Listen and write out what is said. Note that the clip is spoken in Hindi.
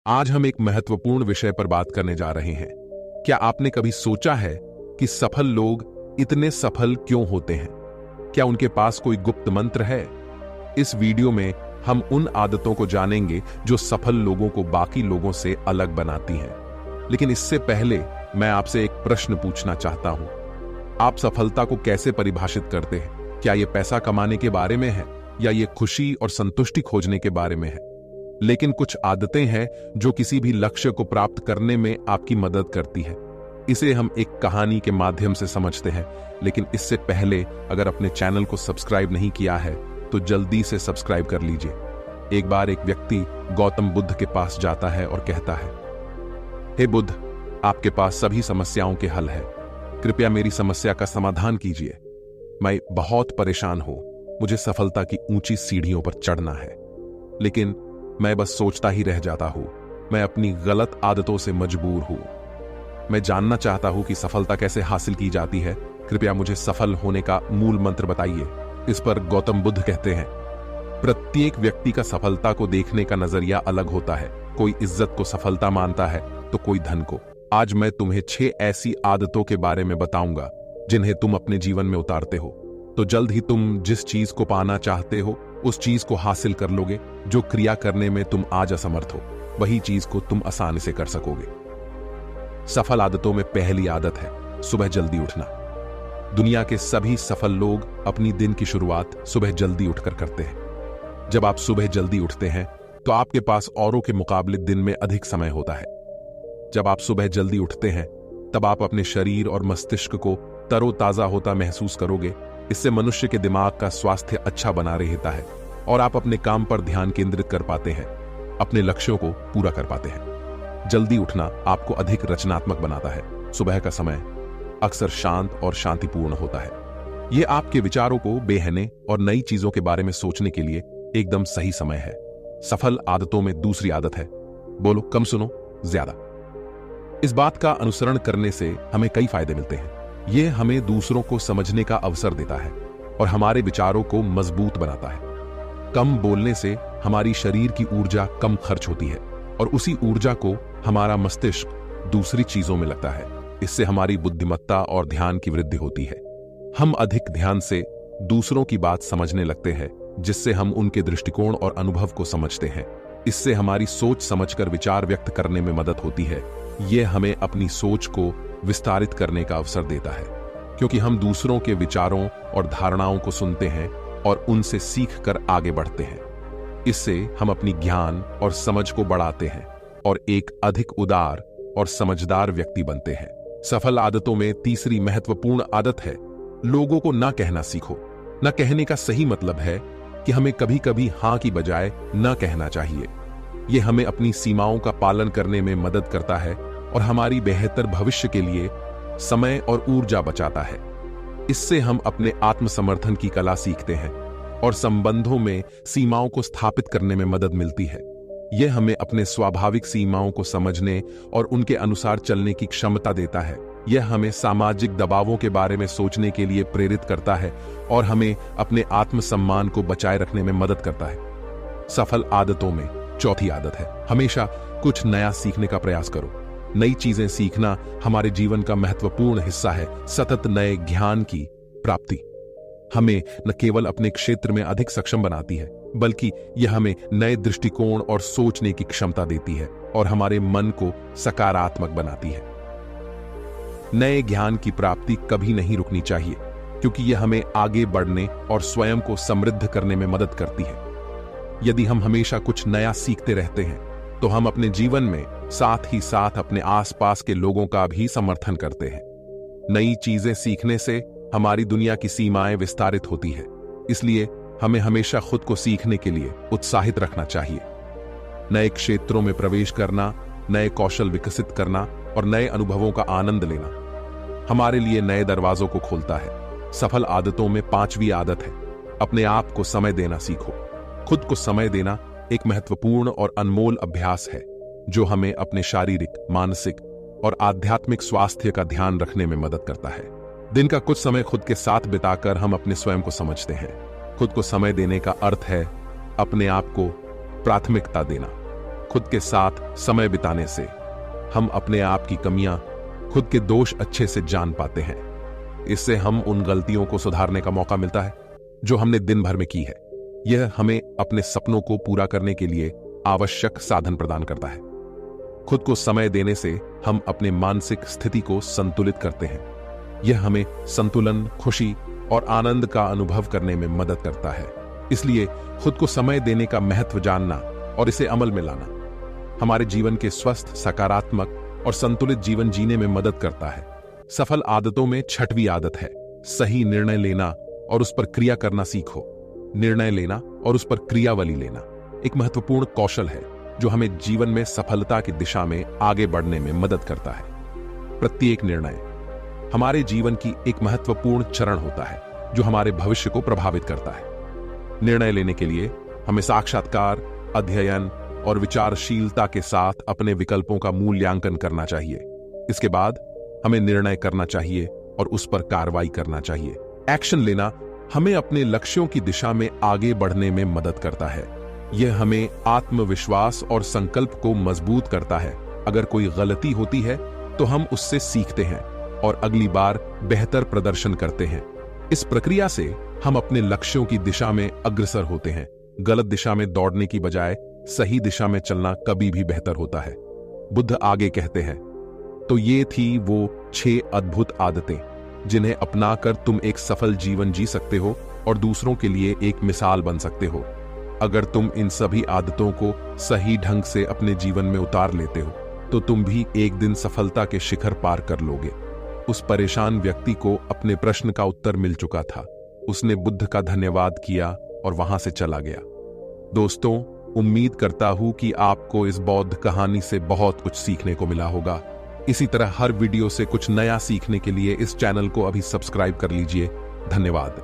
आज हम एक महत्वपूर्ण विषय पर बात करने जा रहे हैं। क्या आपने कभी सोचा है कि सफल लोग इतने सफल क्यों होते हैं? क्या उनके पास कोई गुप्त मंत्र है? इस वीडियो में हम उन आदतों को जानेंगे जो सफल लोगों को बाकी लोगों से अलग बनाती हैं। लेकिन इससे पहले मैं आपसे एक प्रश्न पूछना चाहता हूं। आप सफलता को कैसे परिभाषित करते हैं? क्या यह पैसा कमाने के बारे में है या ये खुशी और संतुष्टि खोजने के बारे में है? लेकिन कुछ आदतें हैं जो किसी भी लक्ष्य को प्राप्त करने में आपकी मदद करती है। इसे हम एक कहानी के माध्यम से समझते हैं, लेकिन इससे पहले अगर अपने चैनल को सब्सक्राइब नहीं किया है तो जल्दी से सब्सक्राइब कर लीजिए। एक बार एक व्यक्ति गौतम बुद्ध के पास जाता है और कहता है, हे बुद्ध, आपके पास सभी समस्याओं के हल है, कृपया मेरी समस्या का समाधान कीजिए। मैं बहुत परेशान हूं, मुझे सफलता की ऊंची सीढ़ियों पर चढ़ना है, लेकिन मैं बस सोचता ही रह जाता हूं। मैं अपनी गलत आदतों से मजबूर हूं। मैं जानना चाहता हूं कि सफलता कैसे हासिल की जाती है। कृपया मुझे सफल होने का मूल मंत्र बताइए। इस पर गौतम बुद्ध कहते हैं, प्रत्येक व्यक्ति का सफलता को देखने का नजरिया अलग होता है। कोई इज्जत को सफलता मानता है तो कोई धन को। आज मैं तुम्हें 6 ऐसी आदतों के बारे में बताऊंगा जिन्हें तुम अपने जीवन में उतारते हो तो जल्द ही तुम जिस चीज को पाना चाहते हो उस चीज को हासिल कर लोगे। जो क्रिया करने में तुम आज असमर्थ हो, वही चीज को तुम आसानी से कर सकोगे। सफल आदतों में पहली आदत है सुबह जल्दी उठना। दुनिया के सभी सफल लोग अपनी दिन की शुरुआत सुबह जल्दी उठकर करते हैं। जब आप सुबह जल्दी उठते हैं तो आपके पास औरों के मुकाबले दिन में अधिक समय होता है। जब आप सुबह जल्दी उठते हैं तब आप अपने शरीर और मस्तिष्क को तरोताजा होता महसूस करोगे। इससे मनुष्य के दिमाग का स्वास्थ्य अच्छा बना रहता है और आप अपने काम पर ध्यान केंद्रित कर पाते हैं, अपने लक्ष्यों को पूरा कर पाते हैं। जल्दी उठना आपको अधिक रचनात्मक बनाता है। सुबह का समय अक्सर शांत और शांतिपूर्ण होता है। यह आपके विचारों को बेहने और नई चीजों के बारे में सोचने के लिए एकदम सही समय है। सफल आदतों में दूसरी आदत है, बोलो कम सुनो ज्यादा। इस बात का अनुसरण करने से हमें कई फायदे मिलते हैं। यह हमें दूसरों को समझने का अवसर देता है और हमारे विचारों को मजबूत बनाता है। कम बोलने से हमारी शरीर की ऊर्जा कम खर्च होती है और उसी ऊर्जा को हमारा मस्तिष्क दूसरी चीजों में लगता है। इससे हमारी बुद्धिमत्ता और ध्यान की वृद्धि होती है। हम अधिक ध्यान से दूसरों की बात समझने लगते हैं, जिससे हम उनके दृष्टिकोण और अनुभव को समझते हैं। इससे हमारी सोच समझकर विचार व्यक्त करने में मदद होती है। यह हमें अपनी सोच को विस्तारित करने का अवसर देता है, क्योंकि हम दूसरों के विचारों और धारणाओं को सुनते हैं और उनसे सीख कर आगे बढ़ते हैं। इससे हम अपनी ज्ञान और समझ को बढ़ाते हैं और एक अधिक उदार और समझदार व्यक्ति बनते हैं। सफल आदतों में तीसरी महत्वपूर्ण आदत है लोगों को ना कहना सीखो। न कहने का सही मतलब है कि हमें कभी कभी हां की बजाय न कहना चाहिए। यह हमें अपनी सीमाओं का पालन करने में मदद करता है और हमारी बेहतर भविष्य के लिए समय और ऊर्जा बचाता है। इससे हम अपने आत्मसमर्थन की कला सीखते हैं और संबंधों में सीमाओं को स्थापित करने में मदद मिलती है। यह हमें अपने स्वाभाविक सीमाओं को समझने और उनके अनुसार चलने की क्षमता देता है। यह हमें सामाजिक दबावों के बारे में सोचने के लिए प्रेरित करता है और हमें अपने आत्मसम्मान को बचाए रखने में मदद करता है। सफल आदतों में चौथी आदत है हमेशा कुछ नया सीखने का प्रयास करो। नई चीजें सीखना हमारे जीवन का महत्वपूर्ण हिस्सा है। सतत नए ज्ञान की प्राप्ति हमें न केवल अपने क्षेत्र में अधिक सक्षम बनाती है, बल्कि यह हमें नए दृष्टिकोण और सोचने की क्षमता देती है और हमारे मन को सकारात्मक बनाती है। नए ज्ञान की प्राप्ति कभी नहीं रुकनी चाहिए, क्योंकि यह हमें आगे बढ़ने और स्वयं को समृद्ध करने में मदद करती है। यदि हम हमेशा कुछ नया सीखते रहते हैं तो हम अपने जीवन में साथ ही साथ अपने आसपास के लोगों का भी समर्थन करते हैं। नई चीजें सीखने से हमारी दुनिया की सीमाएं विस्तारित होती है। इसलिए हमें हमेशा खुद को सीखने के लिए उत्साहित रखना चाहिए। नए क्षेत्रों में प्रवेश करना, नए कौशल विकसित करना और नए अनुभवों का आनंद लेना हमारे लिए नए दरवाजों को खोलता है। सफल आदतों में पांचवी आदत है अपने आप को समय देना सीखो। खुद को समय देना एक महत्वपूर्ण और अनमोल अभ्यास है जो हमें अपने शारीरिक, मानसिक और आध्यात्मिक स्वास्थ्य का ध्यान रखने में मदद करता है। दिन का कुछ समय खुद के साथ बिताकर हम अपने स्वयं को समझते हैं। खुद को समय देने का अर्थ है अपने आप को प्राथमिकता देना। खुद के साथ समय बिताने से हम अपने आप की कमियां, खुद के दोष अच्छे से जान पाते हैं। इससे हम उन गलतियों को सुधारने का मौका मिलता है जो हमने दिन भर में की है। यह हमें अपने सपनों को पूरा करने के लिए आवश्यक साधन प्रदान करता है। खुद को समय देने से हम अपने मानसिक स्थिति को संतुलित करते हैं। यह हमें संतुलन, खुशी और आनंद का अनुभव करने में मदद करता है। इसलिए खुद को समय देने का महत्व जानना और इसे अमल में लाना हमारे जीवन के स्वस्थ, सकारात्मक और संतुलित जीवन जीने में मदद करता है। सफल आदतों में छठवीं आदत है सही निर्णय लेना और उस पर क्रिया करना सीखो। निर्णय लेना और उस पर क्रियावली लेना एक महत्वपूर्ण कौशल है जो हमें जीवन में सफलता की दिशा में आगे बढ़ने में मदद करता है। प्रत्येक निर्णय हमारे जीवन की एक महत्वपूर्ण चरण होता है जो हमारे भविष्य को प्रभावित करता है। निर्णय लेने के लिए हमें साक्षात्कार, अध्ययन और विचारशीलता के साथ अपने विकल्पों का मूल्यांकन करना चाहिए। इसके बाद हमें निर्णय करना चाहिए और उस पर कार्रवाई करना चाहिए। एक्शन लेना हमें अपने लक्ष्यों की दिशा में आगे बढ़ने में मदद करता है। यह हमें आत्मविश्वास और संकल्प को मजबूत करता है। अगर कोई गलती होती है तो हम उससे सीखते हैं और अगली बार बेहतर प्रदर्शन करते हैं। इस प्रक्रिया से हम अपने लक्ष्यों की दिशा में अग्रसर होते हैं। गलत दिशा में दौड़ने की बजाय सही दिशा में चलना कभी भी बेहतर होता है। बुद्ध आगे कहते हैं, तो ये थी वो 6 अद्भुत आदतें जिन्हें अपनाकर तुम एक सफल जीवन जी सकते हो और दूसरों के लिए एक मिसाल बन सकते हो। अगर तुम इन सभी आदतों को सही ढंग से अपने जीवन में उतार लेते हो तो तुम भी एक दिन सफलता के शिखर पार कर लोगे। उस परेशान व्यक्ति को अपने प्रश्न का उत्तर मिल चुका था। उसने बुद्ध का धन्यवाद किया और वहां से चला गया। दोस्तों, उम्मीद करता हूं कि आपको इस बौद्ध कहानी से बहुत कुछ सीखने को मिला होगा। इसी तरह हर वीडियो से कुछ नया सीखने के लिए इस चैनल को अभी सब्सक्राइब कर लीजिए। धन्यवाद।